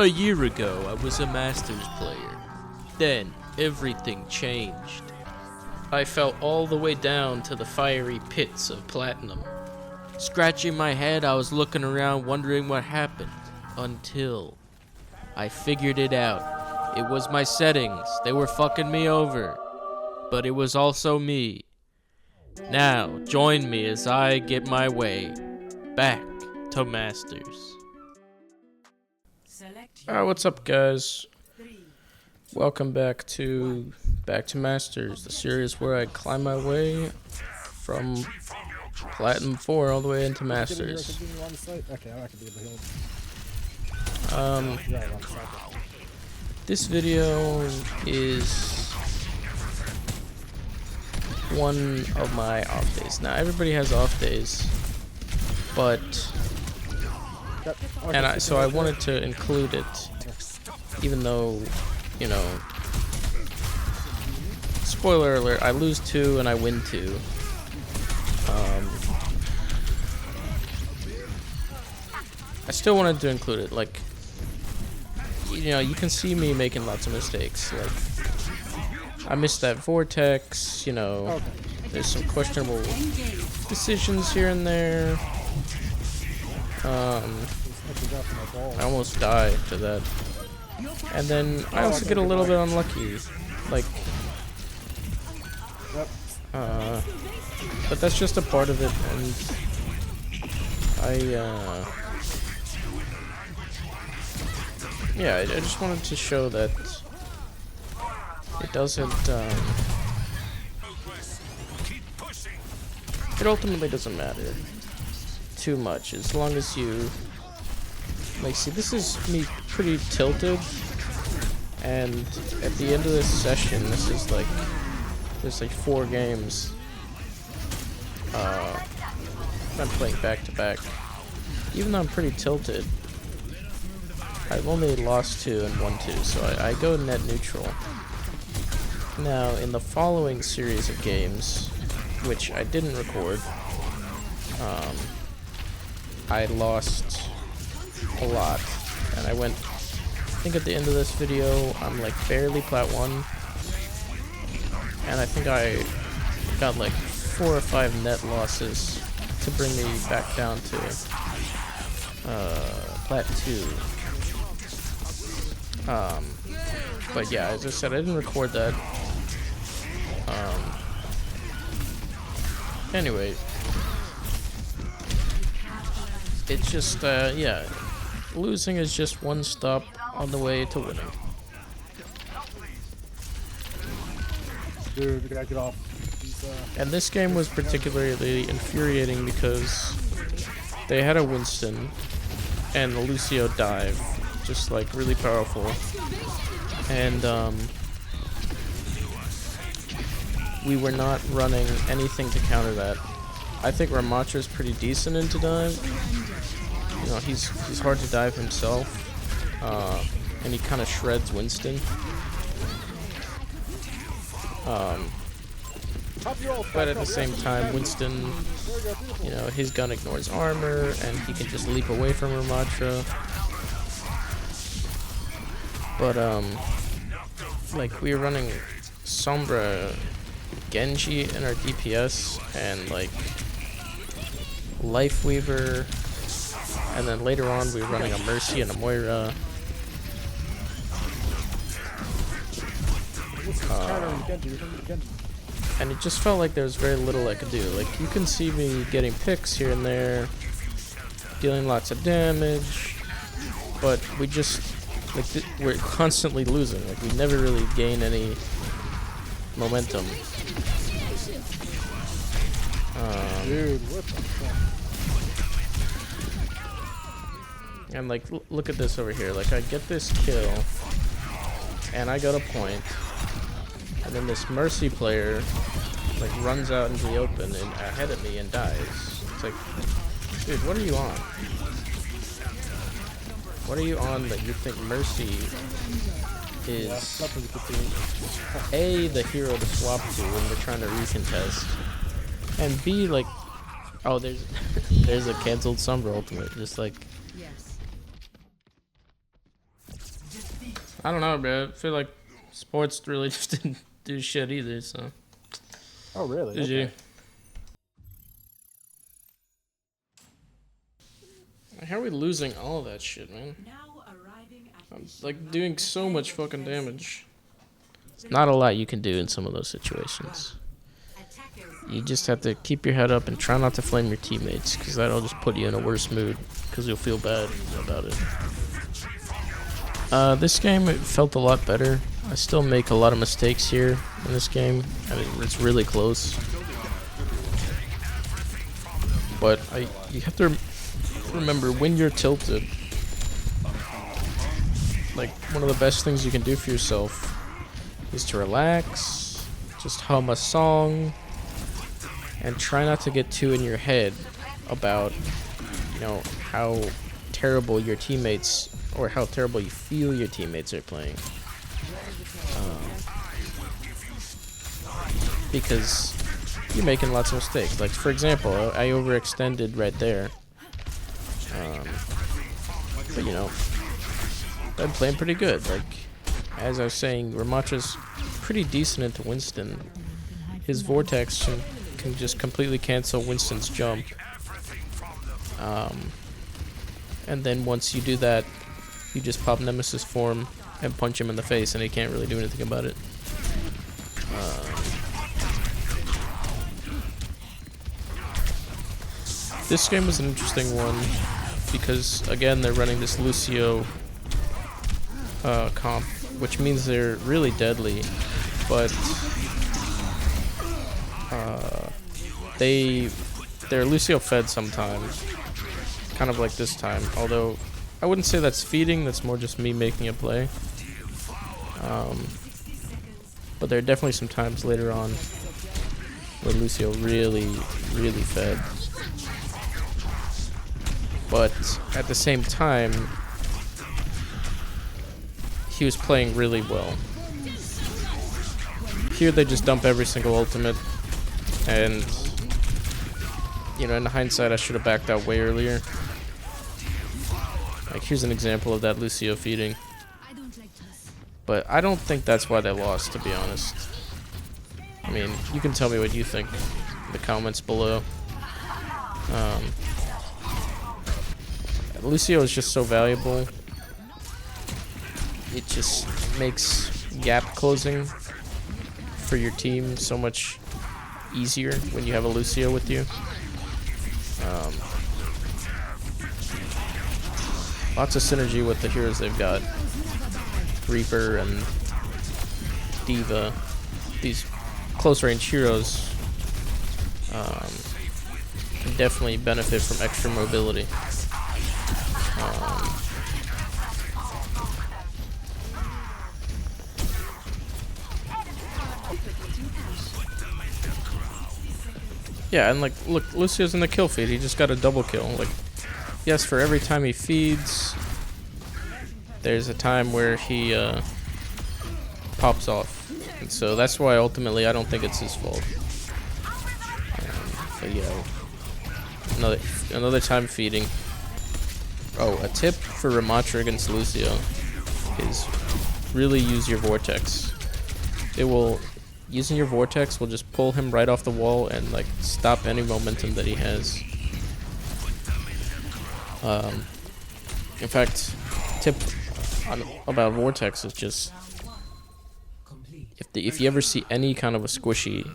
A year ago, I was a Masters player. Then, everything changed. I fell all the way down to the fiery pits of Platinum. Scratching my head, I was looking around wondering what happened, until I figured it out. It was my settings. They were fucking me over. But it was also me. Now, join me as I get my way back to Masters. What's up, guys? Welcome back to Masters, the series where I climb my way from Platinum 4 all the way into Masters. This video is one of my off days. Now, everybody has off days, but so I wanted to include it, even though, you know, spoiler alert, I lose 2 and I win 2. I still wanted to include it. Like, you know, you can see me making lots of mistakes. Like, I missed that vortex, you know, there's some questionable decisions here and there. I almost die to that. And then I also get a little bit unlucky. Like, but that's just a part of it, and I just wanted to show that it doesn't, it ultimately doesn't matter too much, as long as you, like, see, this is me pretty tilted, and at the end of this session, this is like, there's like 4 games, I'm playing back to back. Even though I'm pretty tilted, I've only lost 2 and won 2, so I go net neutral. Now, in the following series of games, which I didn't record, I lost a lot, and I went, I think at the end of this video, I'm like barely plat 1, and I think I got like 4 or 5 net losses to bring me back down to plat 2. But yeah, as I said, I didn't record that. Anyway, it's just, yeah, losing is just one stop on the way to winning. Dude, we gotta get off. And this game was particularly infuriating because they had a Winston and a Lucio dive, just like really powerful, and we were not running anything to counter that. I think Ramatra's pretty decent into dive. You know, he's hard to dive himself, and he kind of shreds Winston. But at the same time, Winston, you know, his gun ignores armor, and he can just leap away from Ramatra. But, like, we were running Sombra, Genji in our DPS, and, like, Lifeweaver, and then later on we were running a Mercy and a Moira. And it just felt like there was very little I could do. Like, you can see me getting picks here and there, dealing lots of damage, but we just, like, we're constantly losing. Like, we never really gain any momentum. Dude, what the fuck? And, like, look at this over here. Like, I get this kill, and I got a point, and then this Mercy player, like, runs out into the open and ahead of me and dies. It's like, dude, what are you on? What are you on that you think Mercy is A, the hero to swap to when we're trying to recontest, and B, like, oh, there's a cancelled Sombra ultimate, just like, I don't know, bro. I feel like sports really just didn't do shit either, so. Oh, really? Did you? How are we losing all of that shit, man? I'm like doing so much fucking damage. Not a lot you can do in some of those situations. You just have to keep your head up and try not to flame your teammates, because that'll just put you in a worse mood, because you'll feel bad about it. This game, it felt a lot better. I still make a lot of mistakes here in this game. I mean, it's really close. But you have to remember, when you're tilted, like, one of the best things you can do for yourself is to relax, just hum a song, and try not to get too in your head about, you know, how terrible your teammates, or how terrible you feel your teammates are playing. Because you're making lots of mistakes. Like, for example, I overextended right there. But, you know, I'm playing pretty good. Like, as I was saying, Ramatra's pretty decent into Winston. His Vortex can just completely cancel Winston's jump. And then once you do that, you just pop Nemesis form and punch him in the face, and he can't really do anything about it. This game was an interesting one because, again, they're running this Lucio comp, which means they're really deadly, but they're Lucio fed sometimes, kind of like this time, although I wouldn't say that's feeding, that's more just me making a play. But there are definitely some times later on where Lucio really fed. But at the same time, he was playing really well. Here they just dump every single ultimate, and, you know, in hindsight I should have backed out way earlier. Like, here's an example of that Lucio feeding. But I don't think that's why they lost, to be honest. I mean, you can tell me what you think in the comments below. Lucio is just so valuable. It just makes gap closing for your team so much easier when you have a Lucio with you. Lots of synergy with the heroes they've got. Reaper and Diva. These close range heroes can definitely benefit from extra mobility. Yeah, and like, look, Lucio's in the kill feed. He just got a double kill. Like, yes, for every time he feeds, there's a time where he pops off, and so that's why ultimately I don't think it's his fault. But yeah, another time feeding. Oh, a tip for Ramatra against Lucio is really use your Vortex. Using your Vortex will just pull him right off the wall and, like, stop any momentum that he has. In fact, tip about Vortex is just, if you ever see any kind of a squishy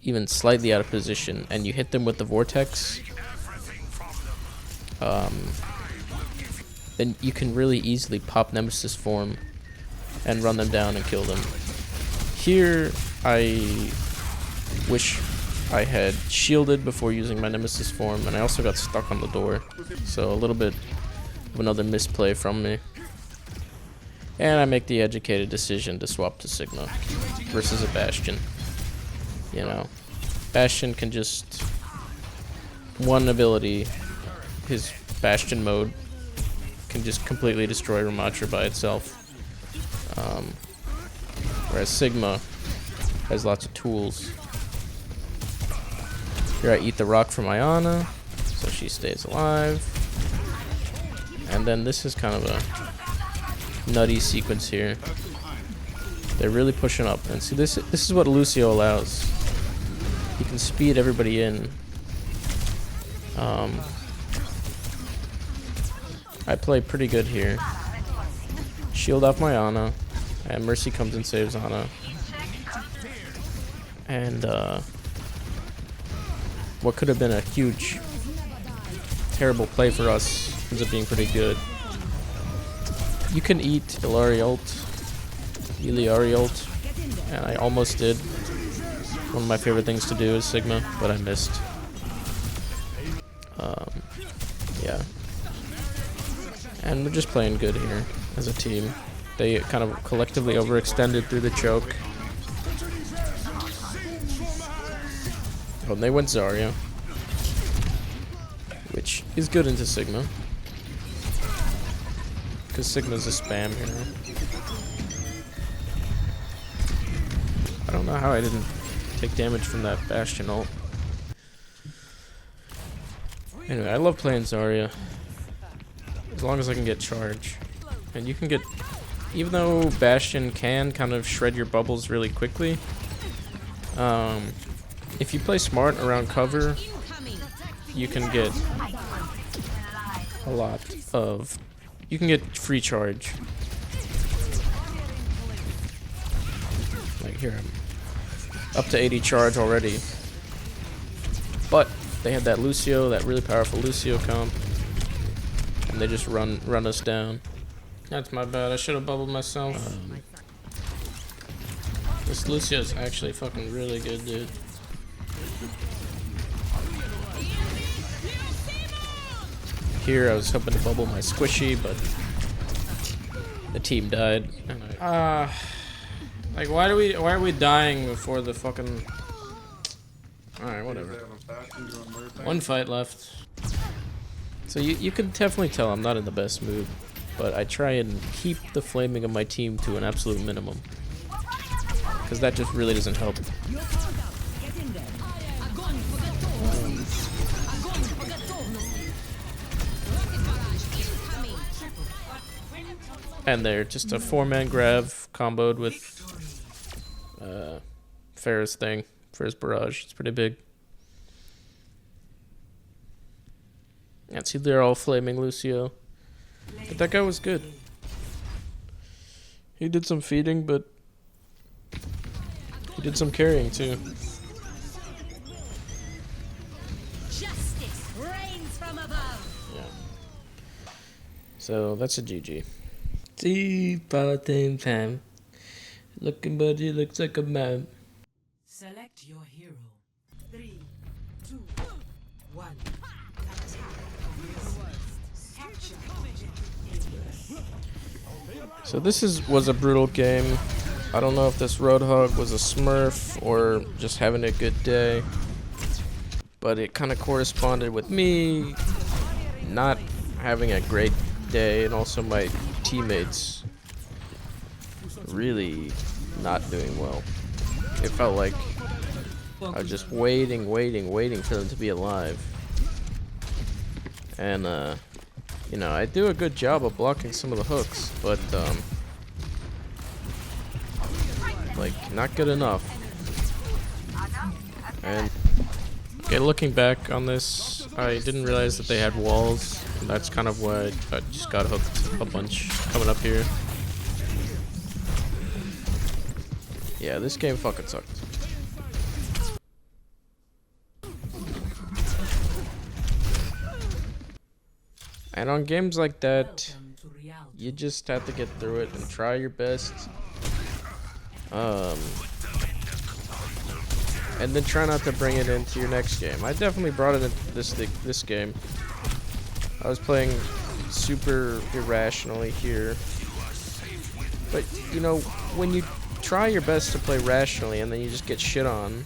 even slightly out of position and you hit them with the Vortex, then you can really easily pop Nemesis form and run them down and kill them. Here, I wish I had shielded before using my Nemesis form, and I also got stuck on the door, so a little bit of another misplay from me. And I make the educated decision to swap to Sigma versus a Bastion. You know, Bastion can just, one ability, his Bastion mode, can just completely destroy Ramatra by itself. Whereas Sigma has lots of tools. Here I eat the rock from Ayana, so she stays alive. And then this is kind of nutty sequence here. They're really pushing up, and see this is what Lucio allows. He can speed everybody in. I play pretty good here. Shield off my Ana, and Mercy comes and saves Ana. And what could have been a huge, terrible play for us ends up being pretty good. You can eat Illari ult, and I almost did. One of my favorite things to do is Sigma, but I missed. Yeah. And we're just playing good here as a team. They kind of collectively overextended through the choke. Oh, and they went Zarya, which is good into Sigma, because Sigma's a spam hero. I don't know how I didn't take damage from that Bastion ult. Anyway, I love playing Zarya, as long as I can get charge. And you can get, even though Bastion can kind of shred your bubbles really quickly, if you play smart around cover, you can get a lot of, you can get free charge. Like here, I'm up to 80 charge already. But they had that Lucio, that really powerful Lucio comp, and they just run us down. That's my bad. I should have bubbled myself. This Lucio's actually fucking really good, dude. Here I was hoping to bubble my squishy, but the team died. Like why are we dying before the fucking? All right, whatever. One fight left. So you can definitely tell I'm not in the best mood, but I try and keep the flaming of my team to an absolute minimum, because that just really doesn't help. And they're just a 4-man grab comboed with Pharah's thing, Pharah's barrage. It's pretty big. And see, they're all flaming Lucio. But that guy was good. He did some feeding, but he did some carrying too. Justice reigns from above. Yeah. So that's a GG. See, part-time time. Looking buddy looks like a man. Select your hero. 3, 2, 1. So this was a brutal game. I don't know if this Roadhog was a smurf or just having a good day, but it kind of corresponded with me not having a great day, and also my teammates really not doing well. It felt like I was just waiting for them to be alive. And you know, I do a good job of blocking some of the hooks, but like not good enough. And okay, looking back on this, I didn't realize that they had walls, and that's kind of why I just got hooked a bunch coming up here. Yeah, this game fucking sucked. And on games like that, you just have to get through it and try your best. And then try not to bring it into your next game. I definitely brought it into this game. I was playing super irrationally here. But, you know, when you try your best to play rationally and then you just get shit on,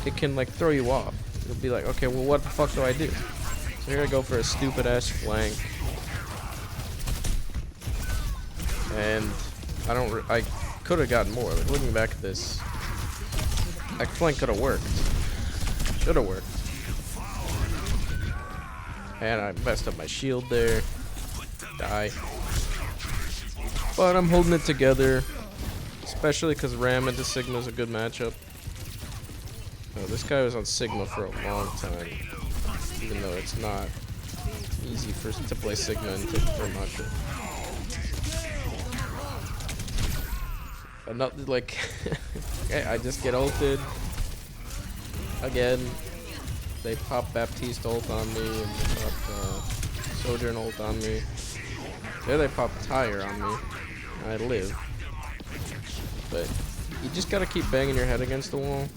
it can, like, throw you off. It'll be like, okay, well, what the fuck do I do? So here I go for a stupid-ass flank. And I could have gotten more. Like, looking back at this, that flank could have worked. Should have worked. And I messed up my shield there. Die. But I'm holding it together, especially because Ram into Sigma is a good matchup. Oh, this guy was on Sigma for a long time, even though it's not easy to play Sigma and take Vermacher. Not like I just get ulted again. They pop Baptiste ult on me, and they pop Sojourn ult on me. There they pop Tire on me. And I live. But you just gotta keep banging your head against the wall.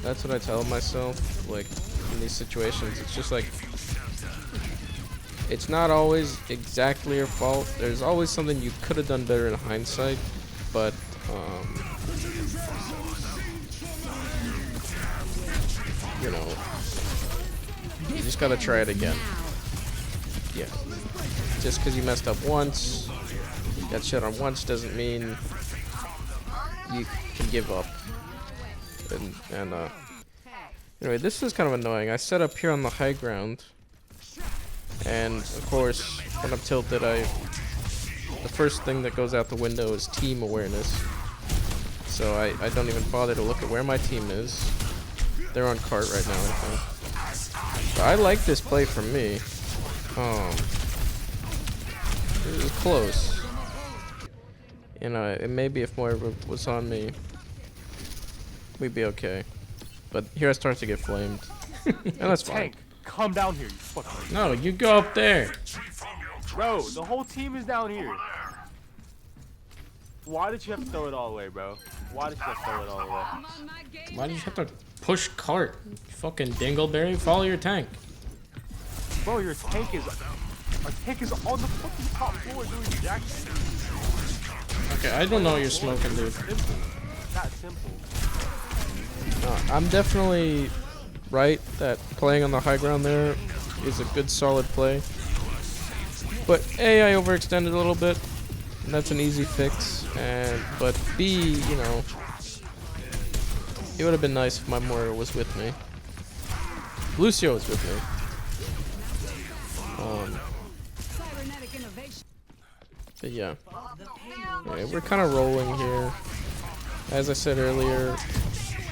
That's what I tell myself. Like in these situations, it's just like it's not always exactly your fault. There's always something you could have done better in hindsight, but you know, you just gotta try it again. Yeah. Just because you messed up once, got shit on once, doesn't mean you can give up. And anyway, this is kind of annoying. I set up here on the high ground, and of course, when I'm tilted, the first thing that goes out the window is team awareness. So I don't even bother to look at where my team is. They're on cart right now, I think. But I like this play from me. It was close. You know, it maybe if Moira was on me, we'd be okay. But here I start to get flamed. And that's fine. Tank, come down here, you fucking. No, you go up there. Bro, the whole team is down here. Why did you have to throw it all away, bro? Why did you have to throw it all away? Why did you have to push cart? You fucking dingleberry, follow your tank. Bro, your tank is on the fucking top floor doing jack shit. Okay, I don't know what you're smoking, dude. That simple. I'm definitely right that playing on the high ground there is a good solid play. But A, I overextended a little bit, and that's an easy fix. But B, you know, it would have been nice if my Moira was with me. Lucio was with me. But yeah. Anyway, we're kind of rolling here. As I said earlier,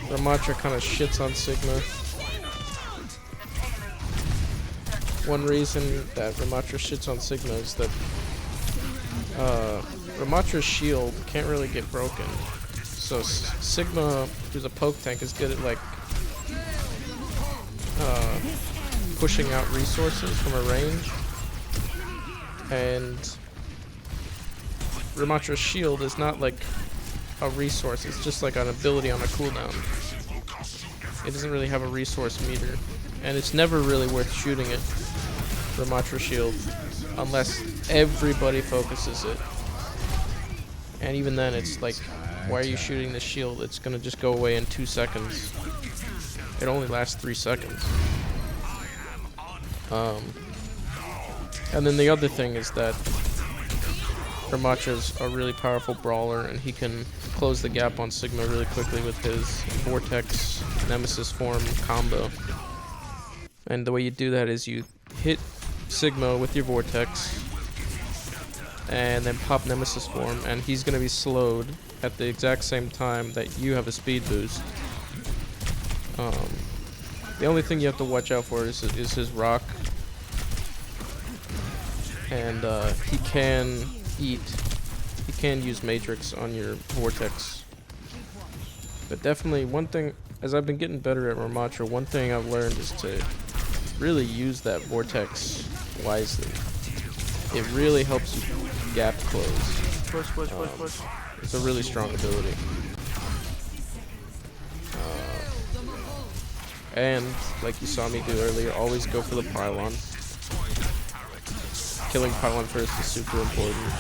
Ramatra kind of shits on Sigma. One reason that Ramatra shits on Sigma is that Ramatra's shield can't really get broken. So Sigma, who's a poke tank, is good at like pushing out resources from a range. And Ramatra's shield is not like a resource, it's just like an ability on a cooldown. It doesn't really have a resource meter, and it's never really worth shooting it, Ramatra's shield, unless everybody focuses it. And even then, it's like, why are you shooting the shield? It's gonna just go away in 2 seconds. It only lasts 3 seconds. And then the other thing is that Ramatra's a really powerful brawler, and he can close the gap on Sigma really quickly with his Vortex Nemesis form combo. And the way you do that is you hit Sigma with your Vortex, and then pop Nemesis form, and he's going to be slowed at the exact same time that you have a speed boost. The only thing you have to watch out for is his rock. And he can use Matrix on your Vortex. But definitely one thing, as I've been getting better at Ramatra, one thing I've learned is to really use that Vortex wisely. It really helps you gap close. Push. It's a really strong ability. And, like you saw me do earlier, always go for the pylon. Killing pylon first is super important.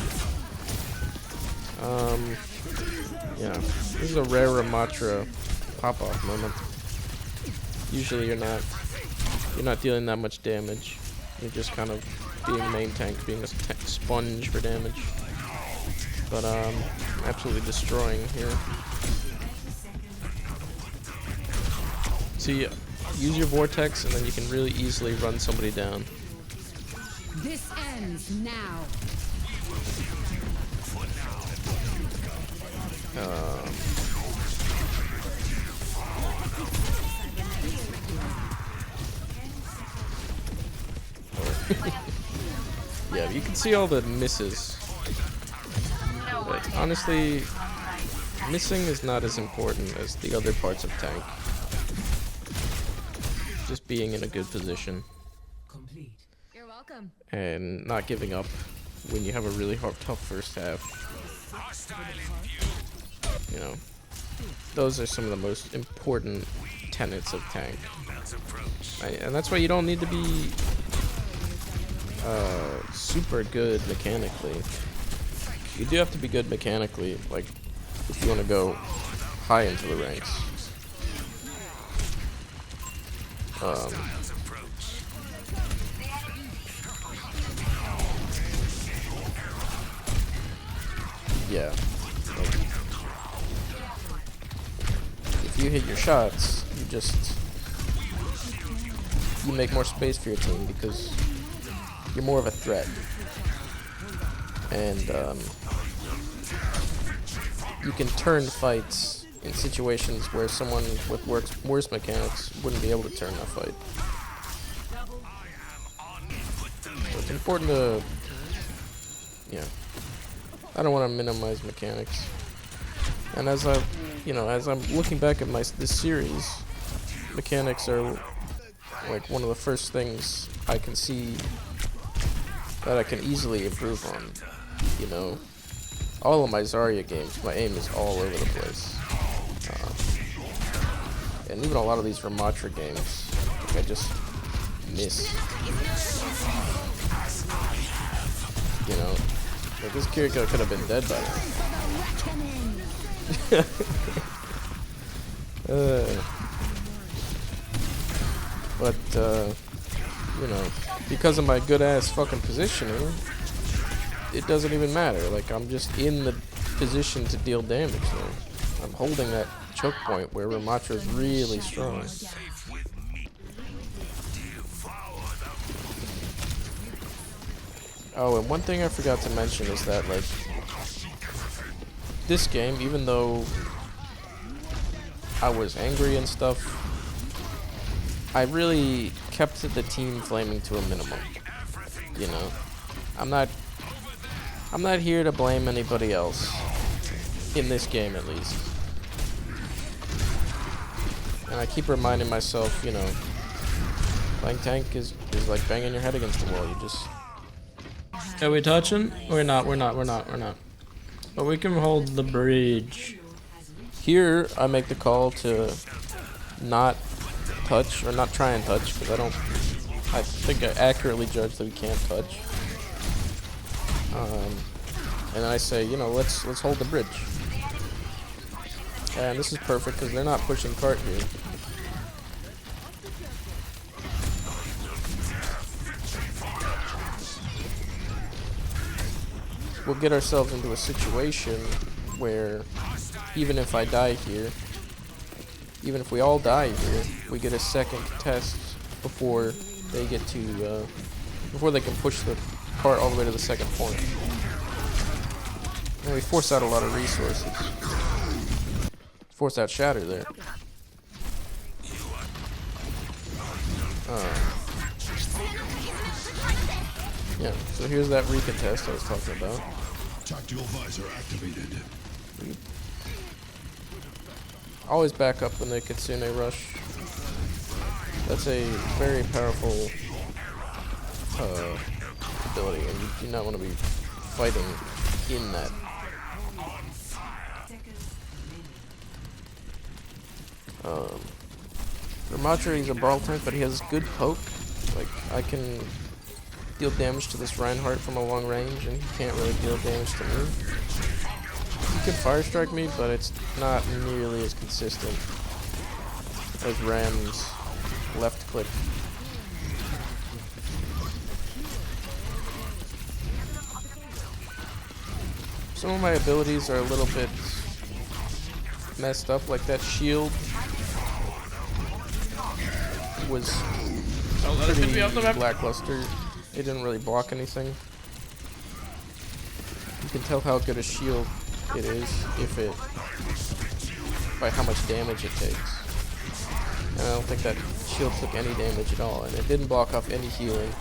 Yeah, this is a rare Ramatra pop-off moment. Usually you're not dealing that much damage. You're just kind of being main tank, being a sponge for damage. But absolutely destroying here. See, use your Vortex, and then you can really easily run somebody down. This ends now. Yeah, you can see all the misses. But honestly, missing is not as important as the other parts of tank. Just being in a good position Complete. You're welcome. and not giving up when you have a really tough first half. You know, those are some of the most important tenets of tank. And that's why you don't need to be super good mechanically. You do have to be good mechanically, like if you want to go high into the ranks. Yeah. Like, if you hit your shots, you make more space for your team because you're more of a threat. And you can turn fights in situations where someone with worse mechanics wouldn't be able to turn that fight. So it's important to, yeah. I don't want to minimize mechanics. And as I'm looking back at this series, mechanics are like one of the first things I can see that I can easily improve on. You know, all of my Zarya games, my aim is all over the place. And even a lot of these Ramatra games, like, I just miss. You know, like this Kiriko could have been dead by now. But you know, because of my good ass fucking positioning, it doesn't even matter. Like, I'm just in the position to deal damage now. I'm holding that choke point where Ramatra is really strong. Oh, and one thing I forgot to mention is that, like, this game, even though I was angry and stuff, I really kept the team flaming to a minimum. You know, I'm not here to blame anybody else in this game, at least. And I keep reminding myself, you know, playing tank is like banging your head against the wall. You just. Are we touching? We're not. But we can hold the bridge. Here, I make the call to not touch, or not try and touch, because I think I accurately judge that we can't touch. And I say, you know, let's hold the bridge. And this is perfect, because they're not pushing cart here. We'll get ourselves into a situation where even if I die here, even if we all die here, we get a second test before they get to, before they can push the cart all the way to the second point. And we force out a lot of resources. Force out Shatter there. Yeah, so here's that recontest I was talking about. Tactical visor activated. Always back up when they Kitsune rush. That's a very powerful ability, and you do not want to be fighting in that. Ramatra, he's a brawl tank, but he has good poke. Like, I can deal damage to this Reinhardt from a long range, and he can't really deal damage to me. He can fire strike me, but it's not nearly as consistent as Ram's left click. Some of my abilities are a little bit messed up, like that shield was pretty lackluster. It didn't really block anything. You can tell how good a shield it is if it by how much damage it takes. And I don't think that shield took any damage at all, and it didn't block off any healing.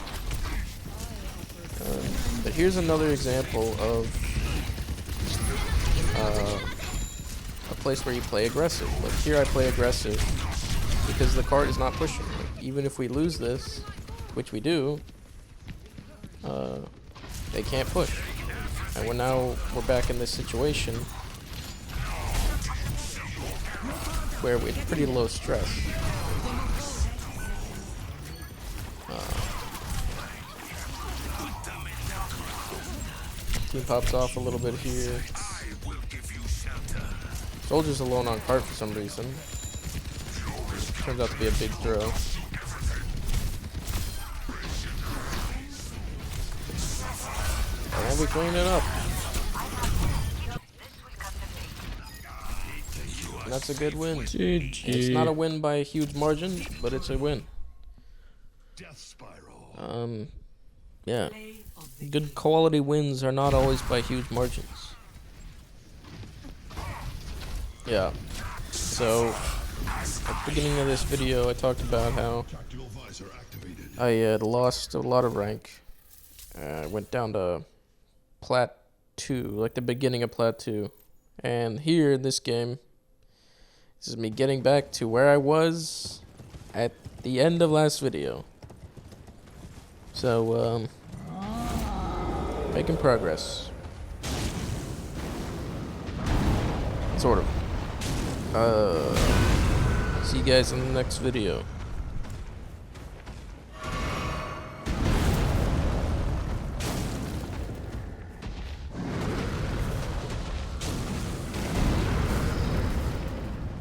But here's another example of a place where you play aggressive. Like here I play aggressive because the card is not pushing. Like, even if we lose this, which we do, they can't push. And we're back in this situation where we're pretty low stress. Team pops off a little bit here. Soldier's alone on cart for some reason. Turns out to be a big throw. And we clean it up. And that's a good win. GG. It's not a win by a huge margin, but it's a win. Death spiral. Yeah. Play of the Good quality wins are not always by huge margins. Yeah. So, at the beginning of this video, I talked about how Tactical visor activated. I had lost a lot of rank. I went down to Plat 2, like the beginning of Plat 2. And here in this game, this is me getting back to where I was at the end of last video. So, making progress. Sort of. See you guys in the next video.